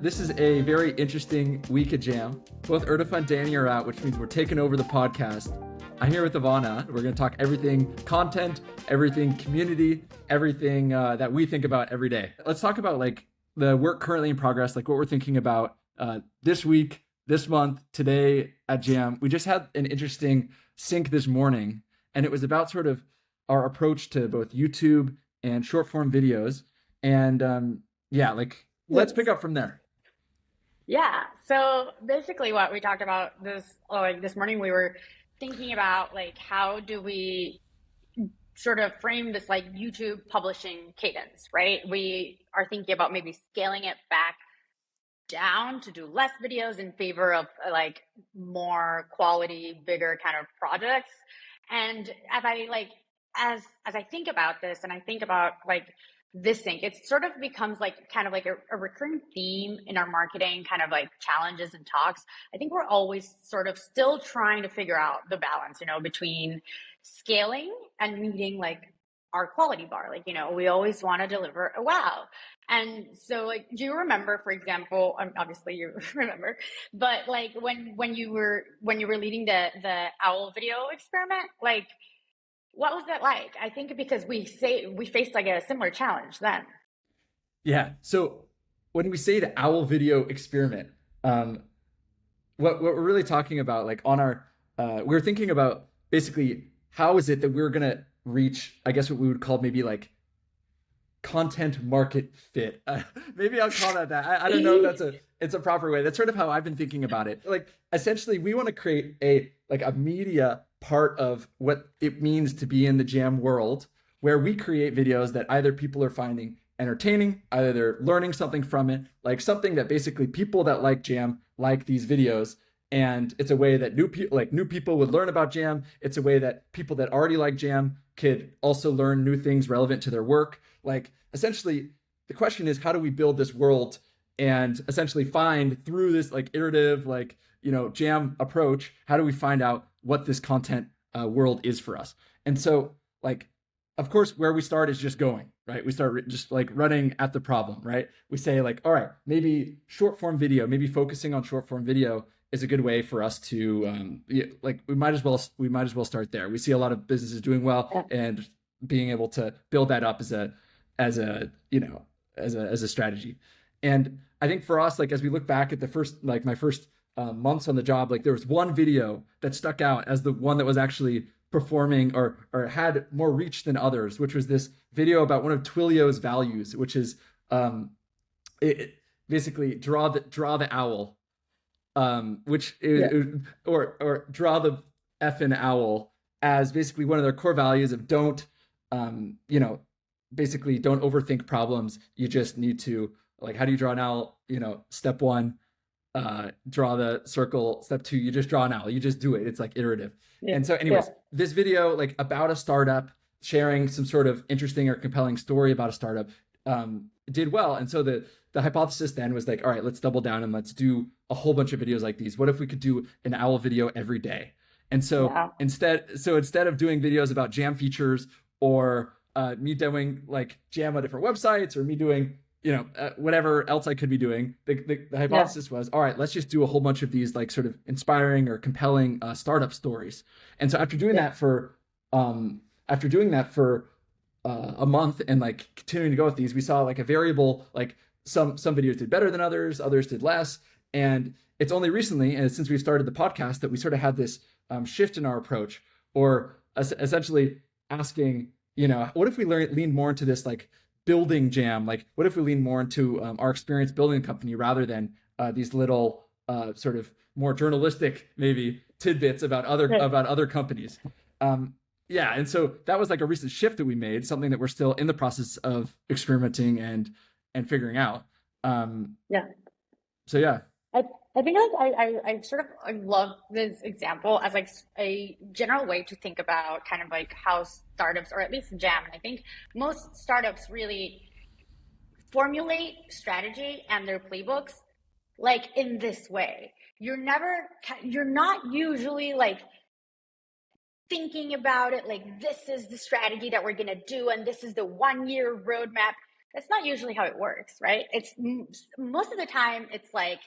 This is a very interesting week at Jam. Both Erdfa and Danny are out, which means we're taking over the podcast. I'm here with Ivanha. We're going to talk everything content, everything community, everything that we think about every day. Let's talk about like the work currently in progress, like what we're thinking about this week, this month, today at Jam. We just had an interesting sync this morning, and it was about sort of our approach to both YouTube and short form videos. And let's pick up from there. Yeah. So basically what we talked about this morning, we were thinking about like, how do we sort of frame this like YouTube publishing cadence, right? We are thinking about maybe scaling it back down to do less videos in favor of like more quality, bigger kind of projects. And as I think about this and I think about like this thing, it sort of becomes like kind of like a recurring theme in our marketing kind of like challenges and talks. I think we're always sort of still trying to figure out the balance, between scaling and meeting like our quality bar. Like, we always want to deliver a wow. And so like, do you remember, for example, obviously you remember, but like when you were leading the owl video experiment, like, what was that like? I think because we faced like a similar challenge then. Yeah. So when we say the owl video experiment, what we're really talking about, like on our, we're thinking about basically how is it that we're gonna reach, I guess what we would call maybe like content market fit. Maybe I'll call that. I don't know if it's a proper way. That's sort of how I've been thinking about it. Like essentially, we want to create a media part of what it means to be in the Jam world, where we create videos that either people are finding entertaining, either they're learning something from it, like something that basically people that like Jam like these videos. And it's a way that new people would learn about Jam. It's a way that people that already like Jam could also learn new things relevant to their work. Like essentially, the question is, how do we build this world and essentially find through this like iterative, Jam approach, how do we find out what this content world is for us? And so, like, of course, where we start is just going, right? We start just like running at the problem, right? We say like, all right, maybe short form video, maybe focusing on short form video is a good way for us to we might as well start there. We see a lot of businesses doing well, and being able to build that up as a strategy. And I think for us, like as we look back at my first months on the job, like there was one video that stuck out as the one that was actually performing or had more reach than others, which was this video about one of Twilio's values, which is it basically draw the owl, or draw the effing owl, as basically one of their core values of basically don't overthink problems. You just need to, like, how do you draw an owl? Step one, draw the circle. Step two, you just draw an owl. You just do it. It's like iterative. Yeah. And so anyways, this video, like about a startup, sharing some sort of interesting or compelling story about a startup, did well. And so the hypothesis then was like, all right, let's double down and let's do a whole bunch of videos like these. What if we could do an owl video every day? And so instead of doing videos about Jam features or me doing like Jam on different websites, or me doing whatever else I could be doing, the hypothesis was, all right, let's just do a whole bunch of these like sort of inspiring or compelling startup stories. And so after doing that for a month and like continuing to go with these, we saw like a variable, like some videos did better than others did less. And it's only recently, and since we've started the podcast, that we sort of had this shift in our approach, or essentially asking, what if we lean more into this like building Jam? Like, what if we lean more into our experience building a company rather than these little sort of more journalistic maybe tidbits about other companies? And so that was like a recent shift that we made, something that we're still in the process of experimenting and figuring out. So yeah. I think I love this example as like a general way to think about kind of like how startups, or at least Jam, and I think most startups really formulate strategy and their playbooks like in this way. You're not usually like thinking about it like, this is the strategy that we're going to do and this is the 1 year roadmap. That's not usually how it works, right? Most of the time it's like,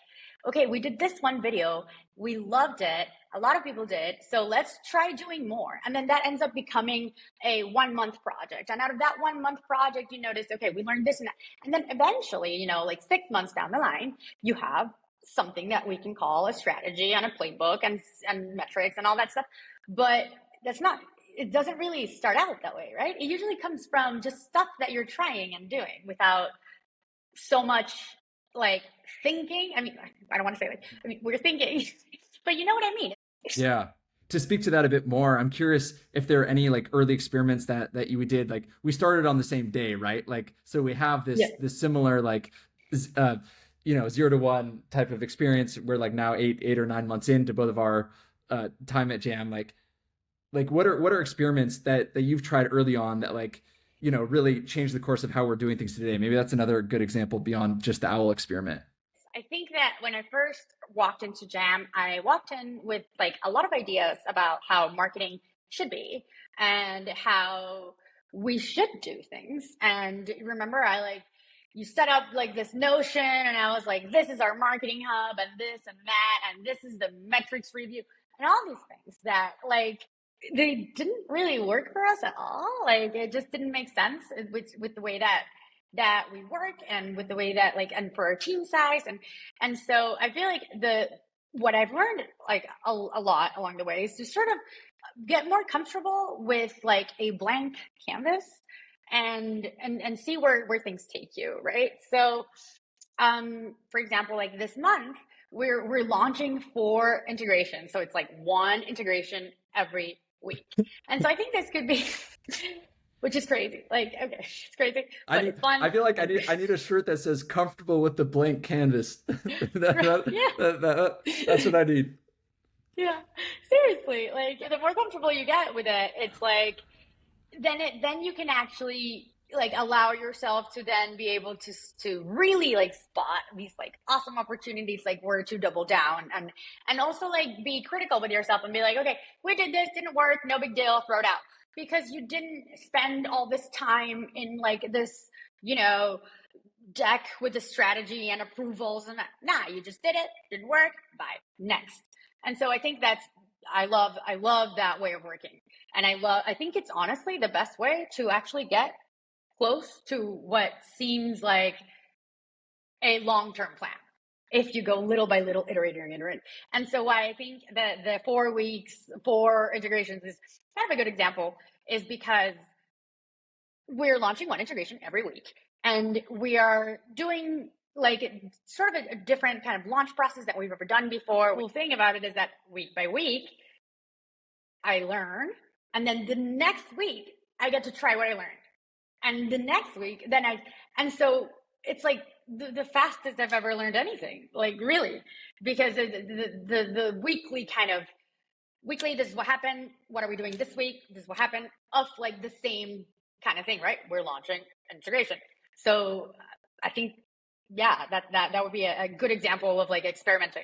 okay, we did this one video, we loved it, a lot of people did, so let's try doing more. And then that ends up becoming a 1 month project. And out of that 1 month project, you notice, okay, we learned this and that. And then eventually, like 6 months down the line, you have something that we can call a strategy and a playbook and metrics and all that stuff. But that's not, it doesn't really start out that way, right? It usually comes from just stuff that you're trying and doing without so much like thinking. I mean, I don't want to say like, I mean, we're thinking, but you know what I mean? Yeah. To speak to that a bit more, I'm curious if there are any like early experiments that you did. Like we started on the same day, right? Like so we have Yeah. this similar like uh 0 to 1 type of experience. We're like now 8 or 9 months into both of our time at Jam. Like what are experiments that you've tried early on that like really changed the course of how we're doing things today? Maybe that's another good example beyond just the owl experiment. I think that when I first walked into Jam, I walked in with like a lot of ideas about how marketing should be and how we should do things. And remember, you set up like this notion, and I was like, this is our marketing hub, and this and that, and this is the metrics review, and all these things that like they didn't really work for us at all. Like it just didn't make sense with the way that we work and with the way that like and for our team size and so I feel like the what I've learned like a lot along the way is to sort of get more comfortable with like a blank canvas and see where things take you, right? So for example, like this month we're launching 4 integrations, so it's like 1 integration every week. And so I think this could be which is crazy. Like, okay, it's crazy, I but need. it's fun. I feel like I And need a shirt that says "comfortable with the blank canvas." yeah, That's what I need. yeah, seriously. Like, the more comfortable you get with it, it's like then you can actually like allow yourself to then be able to really like spot these like awesome opportunities, like where to double down and also like be critical with yourself and be like, okay, we did this, didn't work, no big deal, throw it out, because you didn't spend all this time in like this, you know deck with the strategy and approvals and that. Nah, you just did it, didn't work, bye, next. And so I think I love that way of working. And I think it's honestly the best way to actually get close to what seems like a long-term plan if you go little by little, iterating. And so why I think that the 4 weeks, 4 integrations is kind of a good example is because we're launching 1 integration every week, and we are doing like sort of a different kind of launch process that we've ever done before. The cool thing about it is that week by week, I learn, and then the next week, I get to try what I learned. And the next week, and so it's like the fastest I've ever learned anything, like really, because the weekly kind of weekly, this is what happened, what are we doing this week, this is what happened, of like the same kind of thing, right? We're launching integration. So I think, yeah, that would be a good example of like experimenting.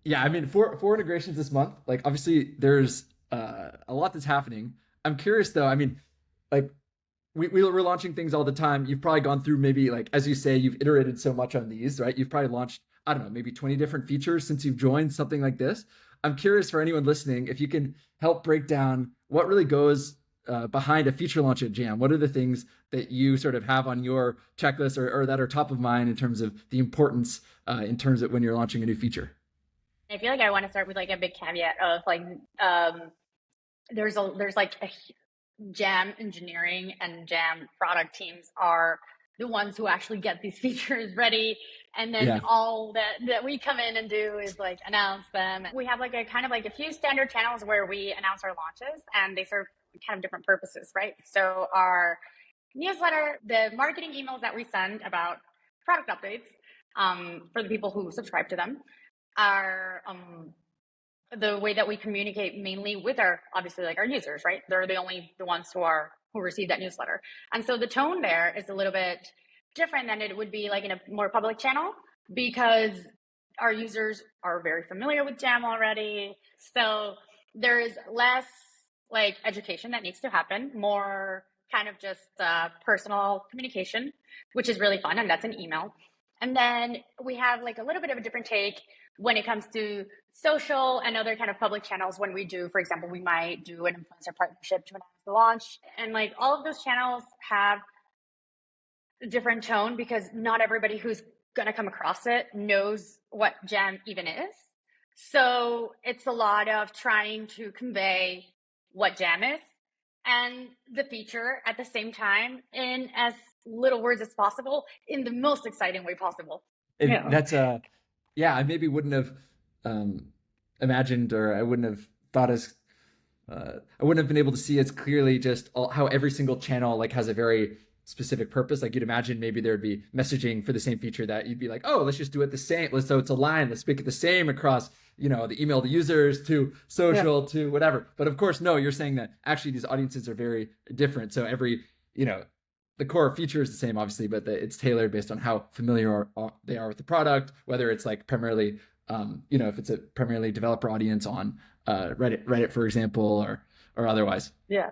Yeah, I mean, four integrations this month. Like, obviously, there's a lot that's happening. I'm curious though. I mean, like we're launching things all the time. You've probably gone through maybe like as you say, you've iterated so much on these, right? You've probably launched I don't know maybe 20 different features since you've joined something like this. I'm curious for anyone listening if you can help break down what really goes behind a feature launch at Jam. What are the things that you sort of have on your checklist or that are top of mind in terms of the importance in terms of when you're launching a new feature? I feel like I want to start with like a big caveat of like there's like a Jam engineering and Jam product teams are the ones who actually get these features ready, and then Yeah. all that we come in and do is like announce them. We have like a kind of like a few standard channels where we announce our launches, and they serve kind of different purposes, right? So our newsletter, the marketing emails that we send about product updates, for the people who subscribe to them, are the way that we communicate mainly with our, obviously, like our users, right? They're the ones who receive that newsletter. And so the tone there is a little bit different than it would be like in a more public channel, because our users are very familiar with Jam already. So there is less like education that needs to happen, more kind of just personal communication, which is really fun, and that's an email. And then we have like a little bit of a different take when it comes to social and other kind of public channels. When we do, for example, we might do an influencer partnership to announce the launch. And like all of those channels have a different tone because not everybody who's going to come across it knows what Jam even is. So it's a lot of trying to convey what Jam is and the feature at the same time in as little words as possible in the most exciting way possible. And Yeah. that's yeah, I maybe wouldn't have um imagined, or I wouldn't have thought as I wouldn't have been able to see as clearly just how every single channel like has a very specific purpose. Like you'd imagine maybe there'd be messaging for the same feature that you'd be like, oh, let's just do it the same. Let's, so it's aligned. Let's make it the same across, the email to users to Yeah. social to whatever. But of course, no, you're saying that actually these audiences are very different. So every, the core feature is the same, obviously, but it's tailored based on how familiar they are with the product, whether it's like primarily, if it's a primarily developer audience on Reddit, for example, or otherwise. Yeah.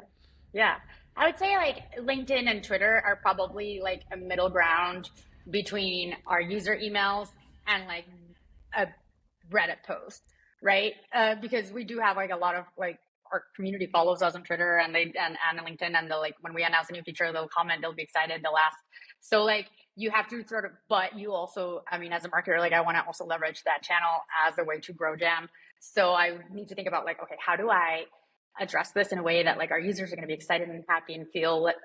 Yeah. I would say like LinkedIn and Twitter are probably like a middle ground between our user emails and like a Reddit post, right? Because we do have like a lot of like our community follows us on Twitter and and on LinkedIn, and they'll like when we announce a new feature, they'll comment, they'll be excited, they'll ask. So like you have to sort of, but you also, I mean, as a marketer, like I want to also leverage that channel as a way to grow Jam. So I need to think about like, okay, how do I address this in a way that like our users are going to be excited and happy and feel, like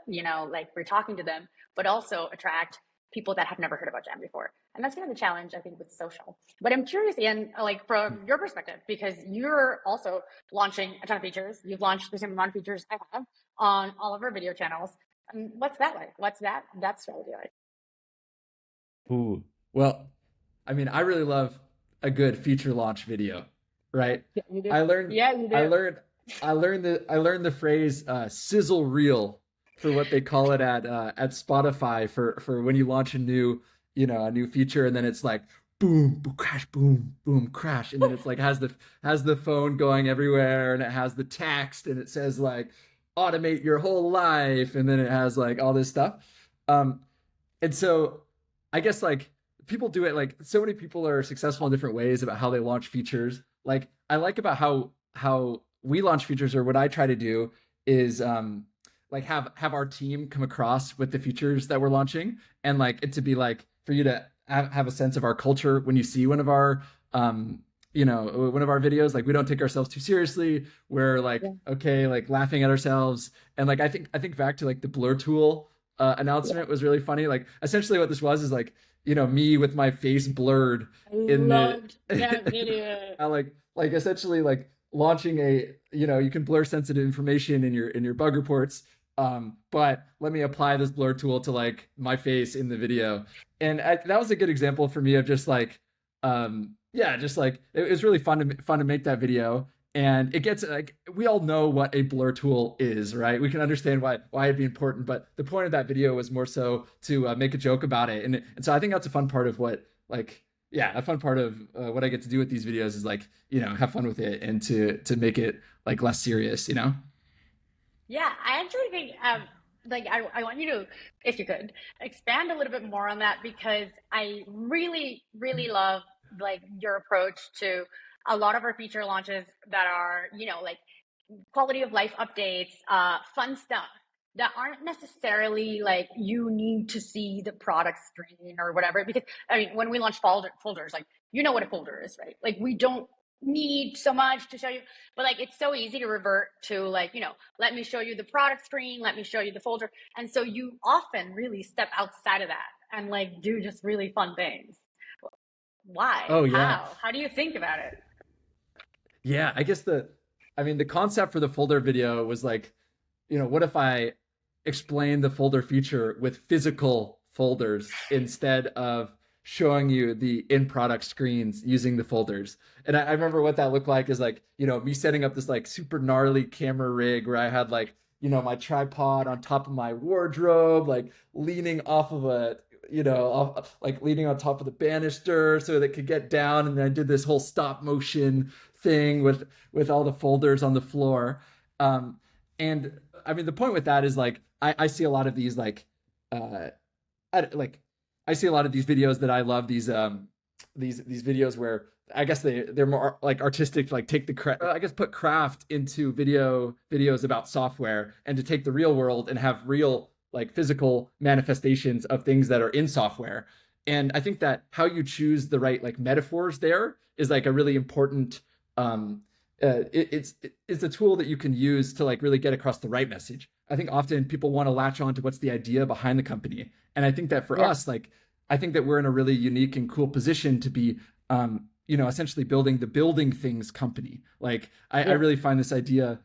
we're talking to them, but also attract people that have never heard about Jam before. And that's kind of the challenge, I think, with social. But I'm curious, Ian, like from your perspective, because you're also launching a ton of features. You've launched the same amount of features I have on all of our video channels. What's that like? What's that strategy like? Ooh. Well, I mean, I really love a good feature launch video, right? Yeah, you do. I learned Yeah, you I do. learned I learned the phrase sizzle reel for what they call it at Spotify for when you launch a new feature, and then it's like boom boom crash boom boom crash, and then it's like has the phone going everywhere, and it has the text, and it says like automate your whole life, and then it has like all this stuff. Um and so I guess like people do it, like so many people are successful in different ways about how they launch features. Like I like about how we launch features, or what I try to do is like have our team come across with the features that we're launching, and like it to be like for you to have a sense of our culture when you see one of our videos. Like we don't take ourselves too seriously. We're like Yeah, okay, like laughing at ourselves. And like I think back to like the blur tool yeah. announcement was really funny. Like essentially what this was is like, me with my face blurred I in the loved that video. like essentially like launching you can blur sensitive information in your bug reports. But let me apply this blur tool to like my face in the video. And that was a good example for me of just like yeah, just like it was really fun to make that video. And it gets like we all know what a blur tool is, right? We can understand why it'd be important, but the point of that video was more so to make a joke about it. And so I think that's a fun part of what like yeah, a fun part of what I get to do with these videos is like have fun with it and to make it like less serious. Yeah, I actually think like I want you to, if you could, expand a little bit more on that because I really, really love like your approach to a lot of our feature launches that are, like quality of life updates, fun stuff that aren't necessarily like you need to see the product screen or whatever. Because I mean, when we launch folders, like you know what a folder is, right? Like we don't need so much to show you, but like it's so easy to revert to like, let me show you the product screen, let me show you the folder. And so you often really step outside of that and like do just really fun things. Why? Oh yeah. How do you think about it? Yeah, I mean the concept for the folder video was like, what if I explain the folder feature with physical folders instead of showing you the in product screens using the folders? And I remember what that looked like is like, me setting up this like super gnarly camera rig where I had like, my tripod on top of my wardrobe, like leaning off of like leaning on top of the banister so that it could get down. And then I did this whole stop motion thing with all the folders on the floor. And I mean, the point with that is like I see a lot of these like uh like I see a lot of these videos that I love, these videos where I guess they're more like artistic, like take I guess put craft into videos about software, and to take the real world and have real like physical manifestations of things that are in software. And I think that how you choose the right like metaphors there is like a really important um it's a tool that you can use to like really get across the right message. I think often people want to latch on to what's the idea behind the company. And I think that for Yeah. us, like, I think that we're in a really unique and cool position to be, essentially building the building things company. Like, I Yeah. really find this idea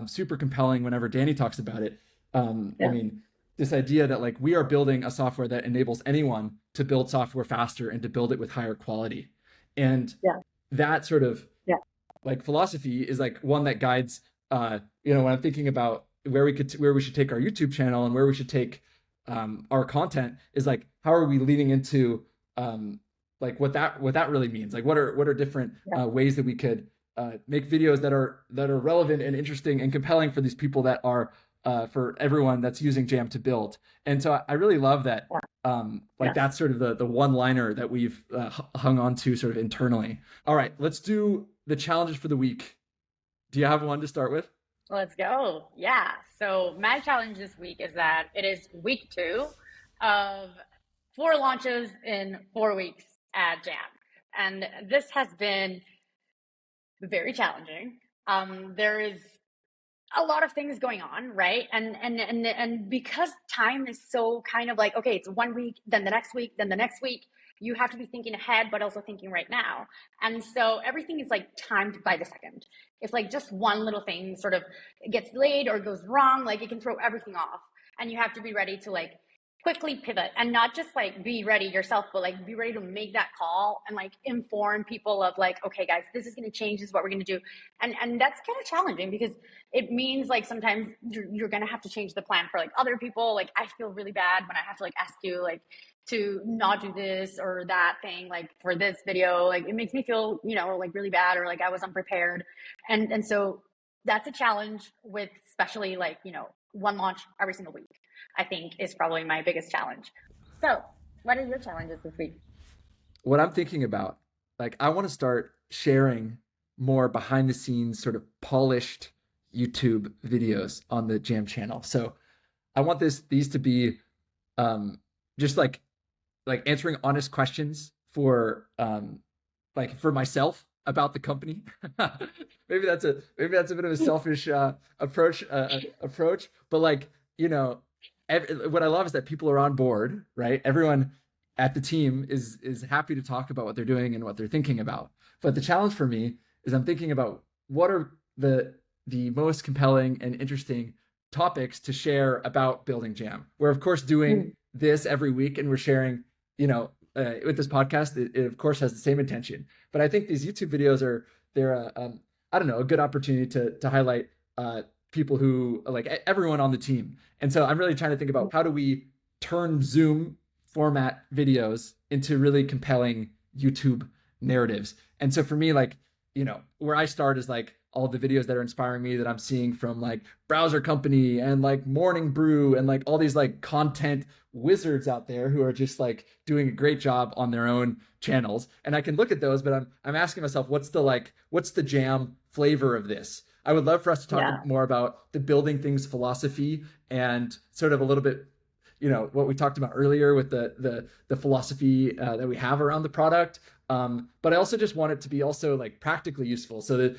super compelling whenever Danny talks about it. I Yeah. mean, this idea that like we are building a software that enables anyone to build software faster and to build it with higher quality. And Yeah. that sort of Yeah. like philosophy is like one that guides when I'm thinking about where we should take our YouTube channel and where we should take our content, is like how are we leading into like what that really means, like what are different Yeah. ways that we could make videos that are relevant and interesting and compelling for these people that are for everyone that's using Jam to build. And so I really love that Yeah. like Yeah. that's sort of the one liner that we've hung on to sort of internally. All right, let's do the challenges for the week. Do you have one to start with? Let's go. Yeah. So my challenge this week is that it is week 2 of 4 launches in 4 weeks at Jam. And this has been very challenging. There is a lot of things going on, right? And because time is so kind of like, okay, it's 1 week, then the next week, then the next week, you have to be thinking ahead, but also thinking right now. And so everything is like timed by the second. If like just one little thing sort of gets delayed or goes wrong, like it can throw everything off. And you have to be ready to like quickly pivot and not just like be ready yourself, but like be ready to make that call and like inform people of like, okay, guys, this is going to change. This is what we're going to do. And that's kind of challenging because it means like sometimes you're going to have to change the plan for like other people. Like I feel really bad when I have to like ask you like to not do this or that thing like for this video. Like it makes me feel, like really bad or like I was unprepared. And so that's a challenge with especially like, one launch every single week, I think is probably my biggest challenge. So what are your challenges this week? What I'm thinking about, like, I want to start sharing more behind the scenes, sort of polished YouTube videos on the Jam channel. So I want these to be just like answering honest questions for like for myself about the company. Maybe that's a bit of a selfish approach, but like what I love is that people are on board, right? Everyone at the team is happy to talk about what they're doing and what they're thinking about. But the challenge for me is I'm thinking about what are the most compelling and interesting topics to share about building Jam. We're of course doing this every week, and we're sharing, with this podcast. It of course has the same intention. But I think these YouTube videos they're I don't know, a good opportunity to highlight people who like everyone on the team. And so I'm really trying to think about how do we turn Zoom format videos into really compelling YouTube narratives. And so for me, like, where I start is like all the videos that are inspiring me that I'm seeing from like Browser Company and like Morning Brew and like all these like content wizards out there who are just like doing a great job on their own channels. And I can look at those, but I'm asking myself, what's the Jam flavor of this? I would love for us to Yeah. talk more about the building things philosophy and sort of a little bit, what we talked about earlier with the philosophy that we have around the product. But I also just want it to be also like practically useful. So that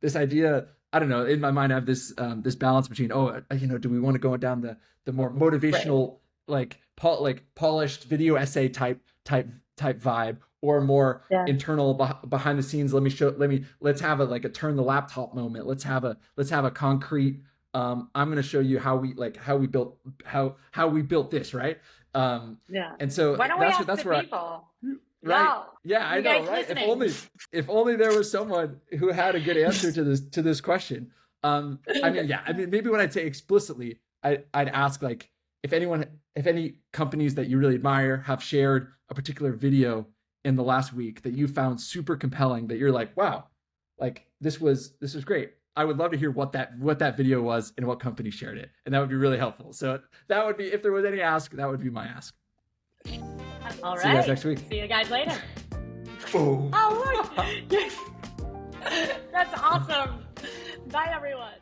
this idea, I don't know, in my mind I have this balance between, do we want to go down the more Right. motivational like polished video essay type vibe, or more Yeah. internal behind the scenes. Let's have a turn the laptop moment. Let's have a concrete I'm going to show you how we built this, right? um Yeah. and so Why don't we that's ask the where people? right, Yo, yeah, I you know, guys right? if listening? only if only there was someone who had a good answer to this question. I mean, yeah, I mean, maybe when I say explicitly, I'd ask like if any companies that you really admire have shared a particular video in the last week that you found super compelling, that you're like, wow, like this was great. I would love to hear what that video was and what company shared it, and that would be really helpful. So that would be, if there was any ask, that would be my ask. All right. See you guys next week. See you guys later. Boom. Oh, look. That's awesome. Bye, everyone.